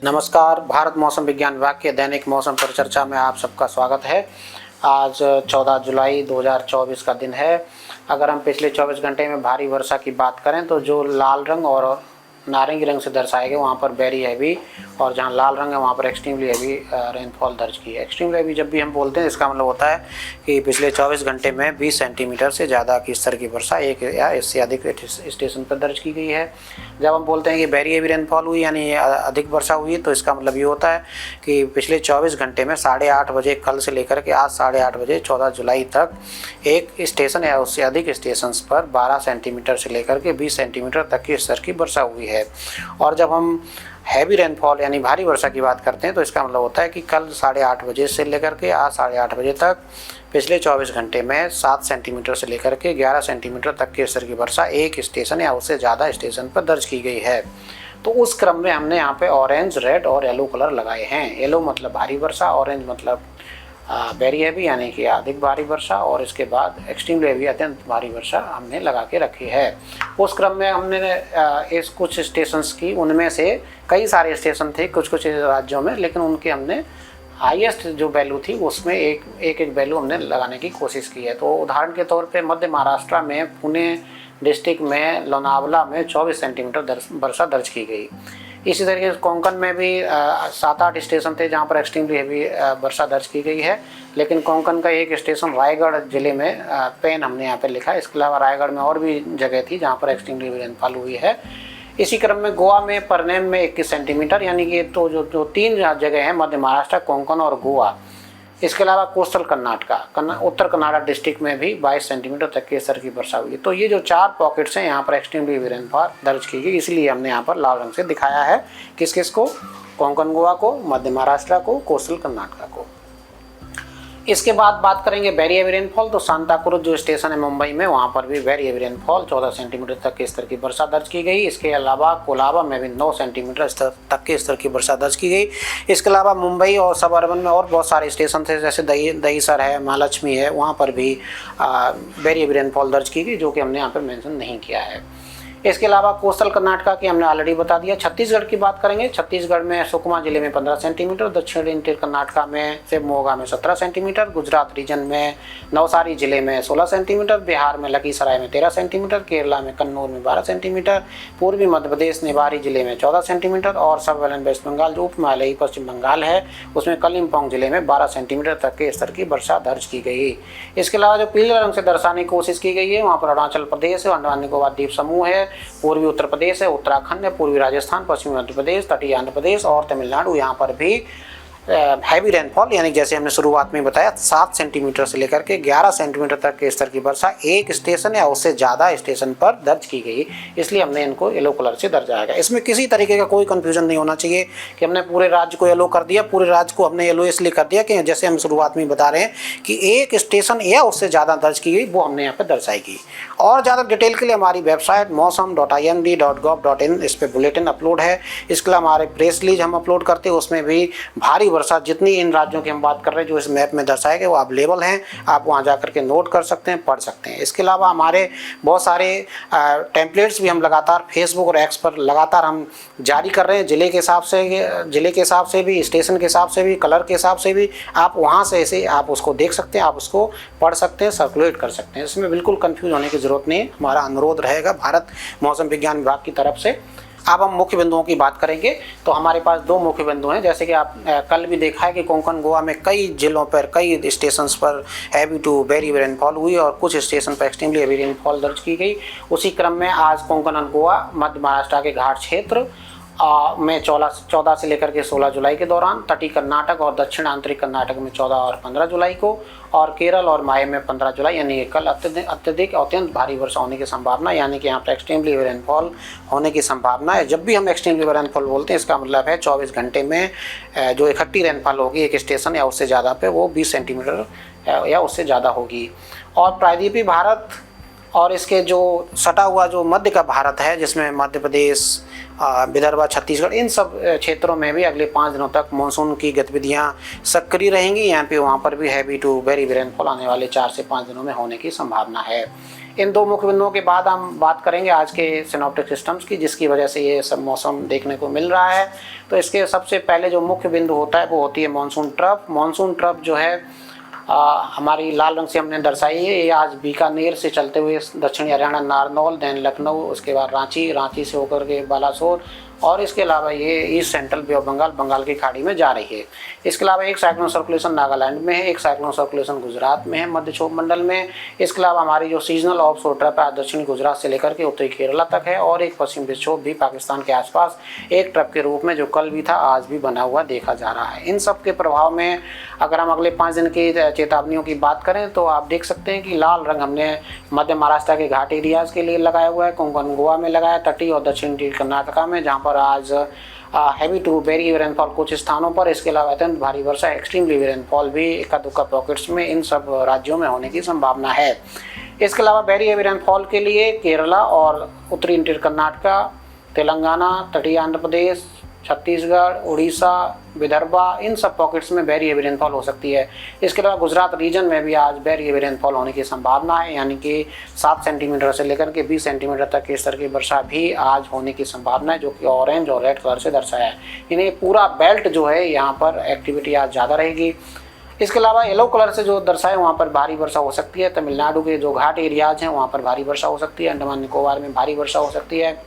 नमस्कार। भारत मौसम विज्ञान विभाग के दैनिक मौसम परिचर्चा में आप सबका स्वागत है। आज 14 जुलाई 2024 का दिन है। अगर हम पिछले 24 घंटे में भारी वर्षा की बात करें तो जो लाल रंग और नारंगी रंग से दर्शाए गए वहाँ पर वेरी हैवी, और जहाँ लाल रंग है वहाँ पर एक्सट्रीमली हैवी रेनफॉल दर्ज की है। एक्सट्रीमली हैवी जब भी हम बोलते हैं इसका मतलब होता है कि पिछले 24 घंटे में 20 सेंटीमीटर से ज़्यादा की स्तर की वर्षा एक या इससे अधिक स्टेशन पर दर्ज की गई है। जब हम बोलते हैं कि वेरी हैवी रेनफॉल हुई यानी अधिक वर्षा हुई, तो इसका मतलब ये होता है कि पिछले 24 घंटे में 8:30 बजे कल से लेकर के आज 8:30 बजे 14 जुलाई तक एक स्टेशन या उससे अधिक स्टेशन पर 12 सेंटीमीटर से लेकर के 20 सेंटीमीटर तक की स्तर की वर्षा हुई है। और जब हम हैवी रेनफॉल यानी भारी वर्षा की बात करते हैं तो इसका मतलब होता है कि कल 8:30 बजे से लेकर के आज 8:30 बजे तक पिछले 24 घंटे में 7 सेंटीमीटर से लेकर के 11 सेंटीमीटर तक के स्तर की वर्षा एक स्टेशन या उससे ज़्यादा स्टेशन पर दर्ज की गई है। तो उस क्रम में हमने यहाँ पे ऑरेंज, रेड और येलो कलर लगाए हैं। येलो मतलब भारी वर्षा, ऑरेंज मतलब वेरी हैवी यानी कि अधिक भारी वर्षा, और इसके बाद एक्सट्रीमली हैवी अत्यंत भारी वर्षा हमने लगा के रखी है। उस क्रम में हमने इस कुछ स्टेशंस की, उनमें से कई सारे स्टेशन थे कुछ कुछ राज्यों में, लेकिन उनके हमने हाईएस्ट जो वैल्यू थी उसमें एक वैल्यू हमने लगाने की कोशिश की है। तो उदाहरण के तौर पे मध्य महाराष्ट्र में पुणे डिस्ट्रिक्ट में लोनावला में 24 सेंटीमीटर वर्षा दर्ज की गई। इसी तरीके से कोंकण में भी 7-8 स्टेशन थे जहां पर एक्सट्रीमली हेवी वर्षा दर्ज की गई है, लेकिन कोंकण का एक स्टेशन रायगढ़ जिले में पेन हमने यहाँ पे लिखा है। इसके अलावा रायगढ़ में और भी जगह थी जहां पर एक्सट्रीमली हेवी रेनफॉल हुई है। इसी क्रम में गोवा में परनेम में 21 सेंटीमीटर, यानी कि तो जो 3 जगह हैं मध्य महाराष्ट्र, कोंकण और गोवा। इसके अलावा कोस्टल कर्नाटका, उत्तर कर्नाटक डिस्ट्रिक्ट में भी 22 सेंटीमीटर तक के स्तर की वर्षा हुई। तो ये जो 4 पॉकेट्स हैं यहाँ पर एक्सट्रीमली हेवी रेनफॉल दर्ज की गई, इसलिए हमने यहाँ पर लाल रंग से दिखाया है। किस किस को? कोंकण गोवा को, मध्य महाराष्ट्र को, कोस्टल कर्नाटका को। इसके बाद बात करेंगे वेरी हेवी रेनफॉल। तो सांताक्रूज जो स्टेशन है मुंबई में, वहाँ पर भी वेरी हेवी रेनफॉल 14 सेंटीमीटर तक के स्तर की वर्षा दर्ज की गई। इसके अलावा कोलाबा में भी 9 सेंटीमीटर तक के स्तर की वर्षा दर्ज की गई। इसके अलावा मुंबई और सब अर्बन में और बहुत सारे स्टेशन थे, जैसे दहीसर है, महालक्ष्मी है, वहाँ पर भी वेरी हेवी रेनफॉल दर्ज की गई, जो कि हमने यहाँ पर मेंशन नहीं किया है। इसके अलावा कोस्टल कर्नाटका की हमने ऑलरेडी बता दिया। छत्तीसगढ़ की बात करेंगे। छत्तीसगढ़ में सुकमा जिले में 15 सेंटीमीटर, दक्षिण इंटीरियर कर्नाटका में शिवमोगा में 17 सेंटीमीटर, गुजरात रीजन में नवसारी जिले में 16 सेंटीमीटर, बिहार में लखीसराय में 13 सेंटीमीटर, केरला में कन्नौर में 12 सेंटीमीटर, पूर्वी मध्य प्रदेश निवारी जिले में 14 सेंटीमीटर, और सब वेस्ट बंगाल जो उपमहालयी पश्चिम बंगाल है उसमें कलिम्पोंग जिले में 12 सेंटीमीटर तक के स्तर की वर्षा दर्ज की गई। इसके अलावा जो पीले रंग से दर्शाने की कोशिश की गई है वहाँ पर अरुणाचल प्रदेश है, अंडमान निकोबार द्वीप समूह है, पूर्वी उत्तर प्रदेश है, उत्तराखंड है, पूर्वी राजस्थान, पश्चिमी मध्य प्रदेश, तटीय आंध्र प्रदेश और तमिलनाडु। यहाँ पर भी हैवी रेनफॉल यानी जैसे हमने शुरुआत में बताया 7 सेंटीमीटर से लेकर के 11 सेंटीमीटर तक के स्तर की वर्षा एक स्टेशन या उससे ज़्यादा स्टेशन पर दर्ज की गई, इसलिए हमने इनको येलो कलर से दर्जाया गया। इसमें किसी तरीके का कोई कंफ्यूजन नहीं होना चाहिए कि हमने पूरे राज्य को येलो कर दिया। पूरे राज्य को हमने येलो इसलिए कर दिया कि जैसे हम शुरुआत में बता रहे हैं कि एक स्टेशन या उससे ज़्यादा दर्ज की गई वो हमने यहाँ पर दर्शाएगी। और ज़्यादा डिटेल के लिए हमारी वेबसाइट मौसम.imd.gov.in इस पर बुलेटिन अपलोड है। इसके अलावा हमारे प्रेस रिलीज हम अपलोड करते हैं, उसमें भी भारी वर्षा जितनी इन राज्यों की हम बात कर रहे हैं जो इस मैप में दर्शाए गए वो अवेलेबल हैं, आप वहां जाकर के नोट कर सकते हैं, पढ़ सकते हैं। इसके अलावा हमारे बहुत सारे टेम्पलेट्स भी हम लगातार फेसबुक और एक्स पर लगातार हम जारी कर रहे हैं, जिले के हिसाब से भी, स्टेशन के हिसाब से भी, कलर के हिसाब से भी। आप वहाँ से ऐसे आप उसको देख सकते हैं, आप उसको पढ़ सकते हैं, सर्कुलेट कर सकते हैं। इसमें बिल्कुल कन्फ्यूज होने की ज़रूरत नहीं है, हमारा अनुरोध रहेगा भारत मौसम विज्ञान विभाग की तरफ से। अब हम मुख्य बिंदुओं की बात करेंगे। तो हमारे पास 2 मुख्य बिंदु हैं, जैसे कि आप कल भी देखा है कि कोंकण गोवा में कई जिलों पर, कई स्टेशंस पर heavy to very heavy rainfall हुई और कुछ स्टेशन पर एक्सट्रीमली हेवी रेनफॉल दर्ज की गई। उसी क्रम में आज कोंकण गोवा, मध्य महाराष्ट्र के घाट क्षेत्र में 14 से लेकर के 16 जुलाई के दौरान, तटीय कर्नाटक और दक्षिण आंतरिक कर्नाटक में 14 और 15 जुलाई को, और केरल और माहे में 15 जुलाई यानी कि कल अत्यंत भारी वर्षा होने की संभावना, यानी कि यहाँ पर एक्सट्रीमली हेवी रेनफॉल होने की संभावना है। जब भी हम एक्सट्रीमली हेवी रेनफॉल बोलते हैं इसका मतलब है 24 घंटे में जो इकट्ठी रेनफॉल होगी एक स्टेशन या उससे ज़्यादा पे वो 20 सेंटीमीटर या उससे ज़्यादा होगी। और प्रायद्वीपीय भारत और इसके जो सटा हुआ जो मध्य का भारत है, जिसमें मध्य प्रदेश, विदर्भ, छत्तीसगढ़, इन सब क्षेत्रों में भी अगले 5 दिनों तक मानसून की गतिविधियां सक्रिय रहेंगी। यहाँ पे वहाँ पर भी हैवी टू वेरी रेनफॉल आने वाले 4 से 5 दिनों में होने की संभावना है। इन 2 मुख्य बिंदुओं के बाद हम बात करेंगे आज के सिनॉप्टिक सिस्टम्स की, जिसकी वजह से ये सब मौसम देखने को मिल रहा है। तो इसके सबसे पहले जो मुख्य बिंदु होता है वो होती है मानसून ट्रफ। मानसून ट्रफ जो है हमारी लाल रंग से हमने दर्शाई है। ये आज बीकानेर से चलते हुए दक्षिणी हरियाणा नारनौल, देन लखनऊ, उसके बाद रांची, रांची से होकर के बालासोर, और इसके अलावा ये east central Bay of Bengal, Bengal की खाड़ी में जा रही है। इसके अलावा एक साइक्लोन सर्कुलेशन नागालैंड में है, एक साइक्लोन सर्कुलेशन गुजरात में है, मध्य क्षोभ मंडल में। इसके अलावा हमारी जो सीजनल ऑफशोर ट्रफ है दक्षिणी गुजरात से लेकर के उत्तरी केरला तक है, और एक पश्चिम विक्षोभ भी पाकिस्तान के आसपास एक ट्रफ के रूप में जो कल भी था आज भी बना हुआ देखा जा रहा है। इन सब के प्रभाव में अगर हम अगले 5 दिन की चेतावनियों की बात करें तो आप देख सकते हैं कि लाल रंग हमने मध्य महाराष्ट्र के घाट एरियाज के लिए लगाया हुआ है, कोंकण गोवा में लगाया, तटीय और दक्षिणी कर्नाटका में, जहाँ पर आज heavy to very heavy rainfall कुछ स्थानों पर, इसके अलावा अत्यंत भारी वर्षा एक्सट्रीमली हेवी रेनफॉल भी इक्का दुक्का पॉकेट्स में इन सब राज्यों में होने की संभावना है। इसके अलावा वेरी हेवी रेनफॉल के लिए केरला और उत्तरी इंटीरियर कर्नाटका, तेलंगाना, तटीय आंध्र प्रदेश, छत्तीसगढ़, उड़ीसा, विदर्भा, इन सब पॉकेट्स में वेरी हेवी रेनफॉल हो सकती है। इसके अलावा गुजरात रीजन में भी आज वेरी हेवी रेनफॉल होने की संभावना है, यानी कि 7 सेंटीमीटर से लेकर के 20 सेंटीमीटर तक के स्तर की वर्षा भी आज होने की संभावना है, जो कि ऑरेंज और रेड कलर से दर्शाया है। यानी पूरा बेल्ट जो है यहाँ पर एक्टिविटी आज ज़्यादा रहेगी। इसके अलावा येलो कलर से जो दर्शाए वहाँ पर भारी वर्षा हो सकती है। तमिलनाडु के जो घाट एरियाज हैं वहाँ पर भारी वर्षा हो सकती है, अंडमान निकोबार में भारी वर्षा हो सकती है।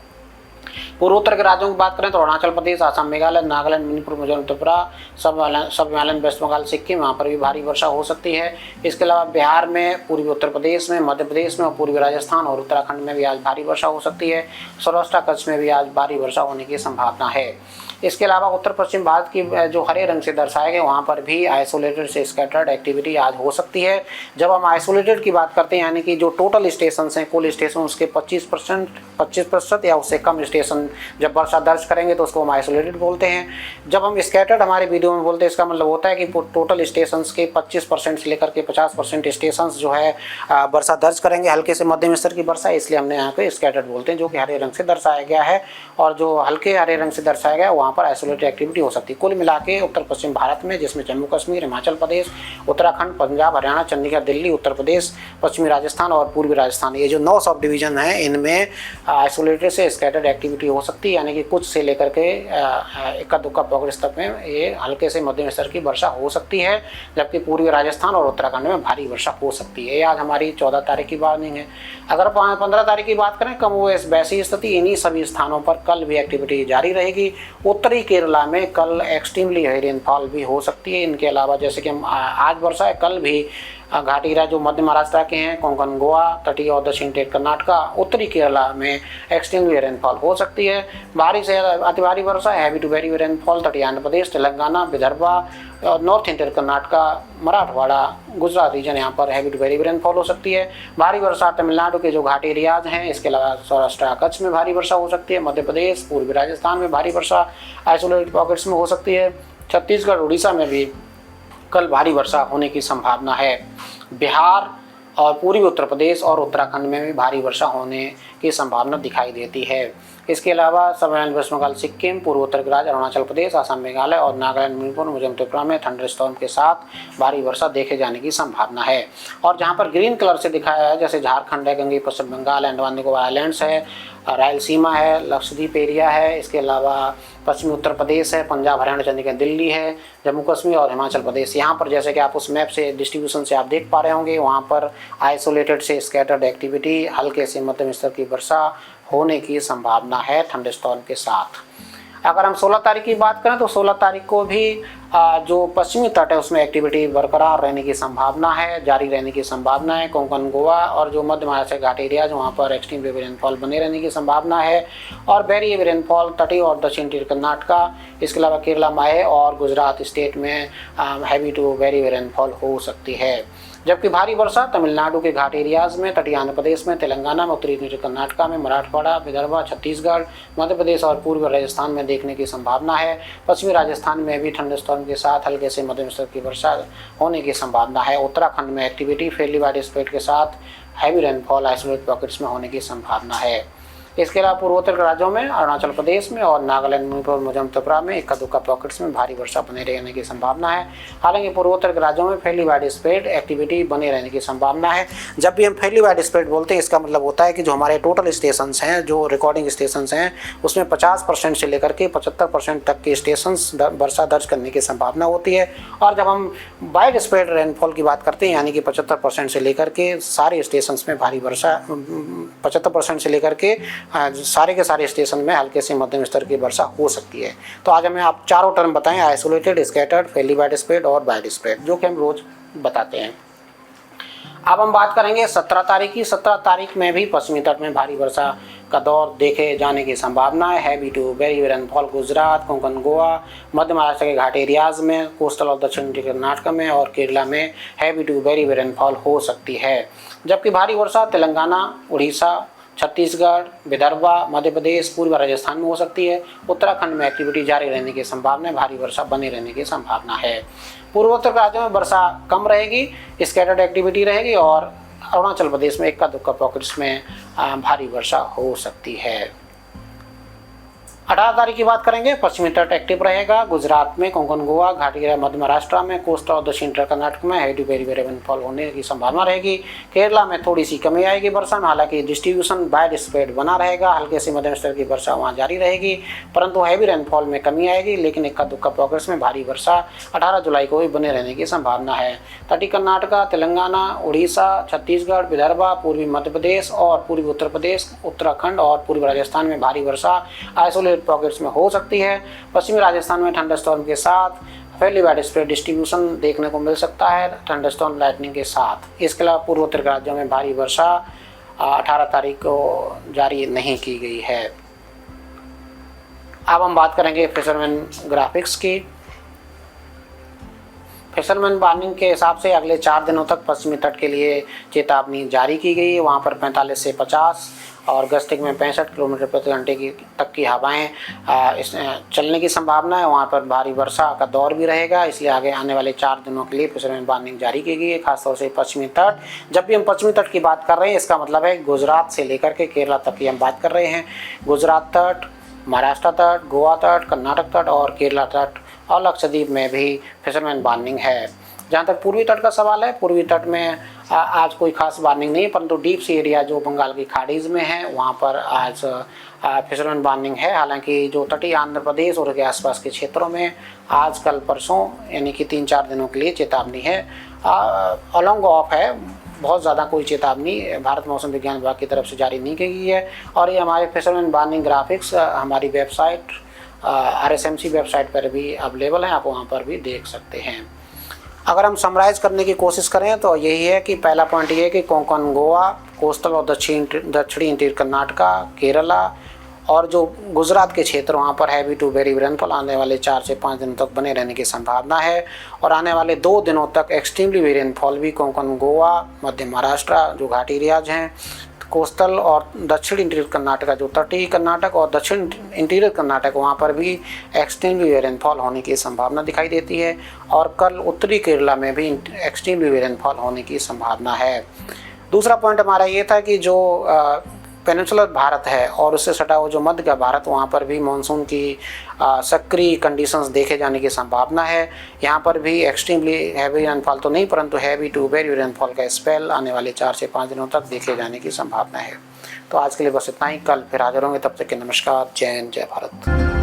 पूर्वोत्तर के राज्यों की बात करें तो अरुणाचल प्रदेश, आसाम, मेघालय, नागालैंड, मणिपुर, मिजोरम, त्रिपुरा, सब हिमालयन, वेस्ट बंगाल, सिक्किम, वहाँ पर भी भारी वर्षा हो सकती है। इसके अलावा बिहार में, पूर्वी उत्तर प्रदेश में, मध्य प्रदेश में और पूर्वी राजस्थान और उत्तराखंड में भी आज भारी वर्षा हो सकती है। सौराष्ट्र, कच्छ में भी आज भारी वर्षा होने की संभावना है। इसके अलावा उत्तर पश्चिम भारत की जो हरे रंग से दर्शाए गए वहाँ पर भी आइसोलेटेड से स्कैटर्ड एक्टिविटी आज हो सकती है। जब हम आइसोलेटेड की बात करते हैं, यानी कि जो टोटल स्टेशन हैं, कुल स्टेशन उसके 25% या उससे कम स्टेशन जब वर्षा दर्ज करेंगे तो उसको हम आइसोलेटेड बोलते हैं। जब हम स्कैटर्ड हमारे वीडियो में बोलते हैं, इसका मतलब होता है कि टोटल स्टेशन के 25% से लेकर के 50% स्टेशन जो है वर्षा दर्ज करेंगे, हल्के से मध्यम स्तर की वर्षा, इसलिए हमने यहाँ पे स्कैटर्ड बोलते हैं, जो कि हरे रंग से दर्शाया गया है। और जो हल्के हरे रंग से दर्शाया गया है वहाँ पर आइसोलेटेड एक्टिविटी हो सकती है। कुल मिला के उत्तर पश्चिम भारत में, जिसमें जम्मू कश्मीर, हिमाचल प्रदेश, उत्तराखंड, पंजाब, हरियाणा, चंडीगढ़, दिल्ली, उत्तर प्रदेश, पश्चिमी राजस्थान और पूर्वी राजस्थान, ये जो 9 सब डिवीजन हैं इनमें आइसोलेटेड से स्कैटर्ड एक्टिविटी हो सकती है, यानी कि कुछ से लेकर के इक्का दुक्का पॉकेट्स तक में ये हल्के से मध्यम स्तर की वर्षा हो सकती है, जबकि पूर्वी राजस्थान और उत्तराखंड में भारी वर्षा हो सकती है। आज हमारी 14 तारीख की वार्निंग है। अगर 15 तारीख की बात करें, कम वैसी स्थिति इन्हीं सभी स्थानों पर कल भी एक्टिविटी जारी रहेगी। उत्तरी केरला में कल एक्सट्रीमली हाई रेनफॉल भी हो सकती है। इनके अलावा जैसे कि हम आज वर्षा है, कल भी घाटी राज्य जो मध्य महाराष्ट्र के हैं, कोंकण गोवा, तटीय और दक्षिण कर्नाटका, उत्तरी केरला में एक्सट्रीमली रेनफॉल हो सकती है। भारी से अति भारी वर्षा, हैवी टू वेरी रेनफॉल तटीय आंध्र प्रदेश, तेलंगाना, विदर्भा और north interior Karnataka, Marathwada, Gujarat region, यहाँ पर हैवी टू वेरी रेनफॉल हो सकती है। भारी वर्षा तमिलनाडु के जो घाटी एरियाज हैं, इसके अलावा सौराष्ट्र, कच्छ में भारी वर्षा हो सकती है। मध्य प्रदेश, पूर्वी राजस्थान में भारी वर्षा आइसोलेटेड पॉकेट्स में हो सकती है। छत्तीसगढ़, उड़ीसा में भी कल भारी वर्षा होने की संभावना है। बिहार और पूर्वी उत्तर प्रदेश और उत्तराखंड में भी भारी वर्षा होने की संभावना दिखाई देती है। इसके अलावा सब हिमालयन, वेस्ट बंगाल, सिक्किम, पूर्वोत्तर के राज्य अरुणाचल प्रदेश, असम, मेघालय और नागालैंड, मणिपुर, मिजोरम, त्रिपुरा में थंडरस्टॉर्म के साथ भारी वर्षा देखे जाने की संभावना है। और जहां पर ग्रीन कलर से दिखाया है, जैसे झारखंड है, गंगे पश्चिम बंगाल, अंडमान निकोबार आइलैंड्स है, रायलसीमा है, लक्षद्वीप एरिया है, इसके अलावा पश्चिमी उत्तर प्रदेश है, पंजाब, हरियाणा, चंडीगढ़, दिल्ली है, जम्मू कश्मीर और हिमाचल प्रदेश। यहाँ पर जैसे कि आप उस मैप से डिस्ट्रीब्यूशन से आप देख पा रहे होंगे, वहाँ पर आइसोलेटेड से स्कैटर्ड एक्टिविटी, हल्के से मध्यम स्तर की वर्षा होने की संभावना है थंडरस्टॉर्म के साथ। अगर हम 16 तारीख की बात करें तो 16 तारीख को भी जो पश्चिमी तट है उसमें एक्टिविटी बरकरार रहने की संभावना है, जारी रहने की संभावना है। कोंकण गोवा और जो मध्य महाराष्ट्र घाट एरियाज वहाँ पर एक्सट्रीम हेवी रेनफॉल बने रहने की संभावना है, और वेरी हेवी रेनफॉल तटीय और दक्षिण कर्नाटका, इसके अलावा केरला, माहे और गुजरात स्टेट में heavy to very heavy rainfall हो सकती है। जबकि भारी वर्षा तमिलनाडु के घाट एरियाज में, तटीय आंध्र प्रदेश में, तेलंगाना में, उत्तरी कर्नाटका में, मराठवाड़ा, विदर्भा, छत्तीसगढ़, मध्य प्रदेश और पूर्वी राजस्थान में देखने की संभावना है। पश्चिमी राजस्थान में भी थंडरस्टॉर्म के साथ हल्के से मध्यम स्तर की वर्षा होने की संभावना है। उत्तराखंड में एक्टिविटी फेयरली वाइड स्प्रेड के साथ हैवी रेनफॉल आइसोलेटेड पॉकेट्स में होने की संभावना है। इसके अलावा पूर्वोत्तर के राज्यों में अरुणाचल प्रदेश में और नागालैंड, मणिपुर, मिजोरम, त्रिपुरा में इक्का दुक्का पॉकेट्स में भारी वर्षा बने रहने की संभावना है। हालांकि पूर्वोत्तर के राज्यों में फेयरली वाइड स्प्रेड एक्टिविटी बने रहने की संभावना है। जब भी हम फेयरली वाइड स्प्रेड बोलते हैं, इसका मतलब होता है कि जो हमारे टोटल स्टेशंस हैं, जो रिकॉर्डिंग स्टेशंस हैं, उसमें 50% से लेकर के 75% तक के स्टेशंस वर्षा दर्ज करने की संभावना होती है। और जब हम वाइड स्प्रेड रेनफॉल की बात करते हैं, यानी कि 75% से लेकर के सारे स्टेशंस में भारी वर्षा, 75% से लेकर के सारे के सारे स्टेशन में हल्के से मध्यम स्तर की वर्षा हो सकती है। तो आज हमें आप चारों टर्म बताएं, isolated, scattered, Fairlie wide spread और वाइड स्प्रेड, जो कि हम रोज बताते हैं। अब हम बात करेंगे 17 तारीख की। 17 तारीख में भी पश्चिमी तट में भारी वर्षा का दौर देखे जाने की संभावना है। Heavy to very heavy rainfall Gujarat, Konkan, Goa, Madhya Maharashtra के घाटी एरियाज में, कोस्टल और दक्षिण कर्नाटक में और केरला में heavy to very heavy rainfall हो सकती है। जबकि भारी वर्षा तेलंगाना, उड़ीसा, छत्तीसगढ़, विदर्भा, मध्य प्रदेश, पूर्वी राजस्थान में हो सकती है। उत्तराखंड में एक्टिविटी जारी रहने की संभावना है, भारी वर्षा बने रहने की संभावना है। पूर्वोत्तर राज्यों में वर्षा कम रहेगी, स्कैटर्ड एक्टिविटी रहेगी और अरुणाचल प्रदेश में इक्का दुक्का पॉकेट्स में भारी वर्षा हो सकती है। 18 तारीख की बात करेंगे, पश्चिमी तट एक्टिव रहेगा। गुजरात में, कोंकण, गोवा, घाटी मध्य महाराष्ट्र में, कोस्टल और दक्षिण कर्नाटक में heavy to very very rainfall होने की संभावना रहेगी। केरला में थोड़ी सी कमी आएगी वर्षा में, हालांकि डिस्ट्रीब्यूशन वाइड स्प्रेड बना रहेगा, हल्के से मध्यम स्तर की वर्षा वहाँ जारी रहेगी, परंतु हैवी रेनफॉल में कमी आएगी। लेकिन इक्का दुक्का पॉकेट्स में भारी वर्षा 18 जुलाई को भी बने रहने की संभावना है। तटीय कर्नाटका, तेलंगाना, उड़ीसा, छत्तीसगढ़, विदर्भा, पूर्वी मध्य प्रदेश और पूर्वी उत्तर प्रदेश, उत्तराखंड और पूर्वी राजस्थान में भारी वर्षा आइसोलेटेड पॉकेट्स में हो सकती है। पश्चिमी राजस्थान में थंडरस्टॉर्म के साथ फेयरली वाइड स्प्रेड डिस्ट्रीब्यूशन देखने को मिल सकता है, थंडरस्टॉर्म लाइटनिंग के साथ। इसके अलावा पूर्वोत्तर राज्यों में भारी वर्षा 18 तारीख को जारी नहीं की गई है। अब हम बात करेंगे फिशरमैन ग्राफिक्स की। फिशरमैन वार्निंग के हिसाब से अगले 4 दिनों तक पश्चिमी तट के लिए चेतावनी जारी की गई है। वहाँ पर 45 से 50 और गस्तिक में 65 किलोमीटर प्रति घंटे की तक की हवाएं चलने की संभावना है। वहाँ पर भारी वर्षा का दौर भी रहेगा, इसलिए आगे आने वाले 4 दिनों के लिए फिशरमैन वार्निंग जारी की गई है, खासतौर से पश्चिमी तट। जब भी हम पश्चिमी तट की बात कर रहे हैं, इसका मतलब है गुजरात से लेकर के केरला तक की हम बात कर रहे हैं। गुजरात तट, महाराष्ट्र तट, गोवा तट, कर्नाटक तट और केरला तट और लक्षद्वीप में भी फिशरमैन वार्निंग है। जहाँ तक पूर्वी तट का सवाल है, पूर्वी तट में आज कोई खास वार्निंग नहीं, परंतु डीप सी एरिया जो बंगाल की खाड़ीज में है, वहाँ पर आज फिशरमैन वार्निंग है। हालांकि जो तटीय आंध्र प्रदेश और उसके आसपास के क्षेत्रों में आज, कल, परसों यानी कि 3-4 दिनों के लिए चेतावनी है। अलॉन्ग ऑफ है, बहुत ज़्यादा कोई चेतावनी भारत मौसम विज्ञान विभाग की तरफ से जारी नहीं की गई है। और ये हमारे फिशरमैन वार्निंग ग्राफिक्स हमारी वेबसाइट RSMC वेबसाइट पर भी अवेलेबल हैं, आप वहाँ पर भी देख सकते हैं। अगर हम समराइज़ करने की कोशिश करें तो यही है कि पहला पॉइंट ये है कि कोंकण, गोवा, कोस्टल और दक्षिणी इंटीरियर कर्नाटका, केरला और जो गुजरात के क्षेत्र, वहाँ पर हैवी टू वेरी रेनफॉल आने वाले 4 से 5 दिनों तक बने रहने की संभावना है। और आने वाले 2 दिनों तक एक्सट्रीमली वेरी रेनफॉल भी कोंकण, गोवा, मध्य महाराष्ट्र जो घाटी एरियाज हैं, कोस्टल और दक्षिण इंटीरियर कर्नाटक, जो तटीय कर्नाटक और दक्षिण इंटीरियर कर्नाटक, वहाँ पर भी एक्सट्रीमली रेनफॉल होने की संभावना दिखाई देती है। और कल उत्तरी केरला में भी एक्सट्रीमली रेनफॉल होने की संभावना है। दूसरा पॉइंट हमारा ये था कि जो पेनिनसुलर भारत है और उससे सटा हुआ जो मध्य का भारत, वहाँ पर भी मानसून की सक्रिय कंडीशंस देखे जाने की संभावना है। यहाँ पर भी एक्सट्रीमली हैवी रेनफॉल तो नहीं, परंतु हैवी टू वेरी रेनफॉल का स्पेल आने वाले 4 से 5 दिनों तक देखे जाने की संभावना है। तो आज के लिए बस इतना ही, कल फिर हाजिर होंगे, तब तक के नमस्कार, जय हिंद, जय भारत।